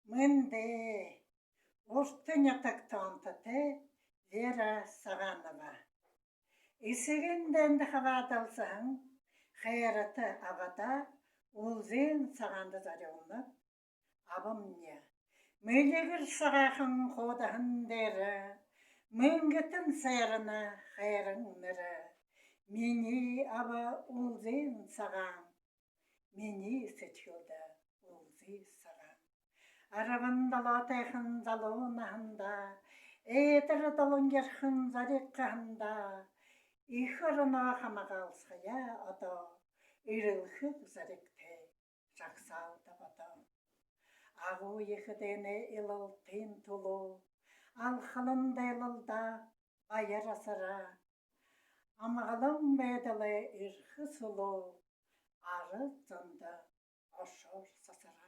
Мынде Ортынятактантате Вера Саганова. Исегенден хаваталсаң, хайраты авада улзен саганды зарионы. Абамне. Мөлегір сағақын қодағын дәрі, мөңгітін сайрына хайрың нірі. Мені аба улзен саған, мені сетхілді улзи саған. Арабандала тайхын залуынағында, әйтірі долынгерхын зарекқағында, ихырына қамағалсқая ата, үрілхік заректе жақсалды бата. Ағу ехідені илыл тин тұлу, ал қылынды илылда байыр асыра. Амағылым бәділі үрхі сұлу, ары зынды ошыр сасыра.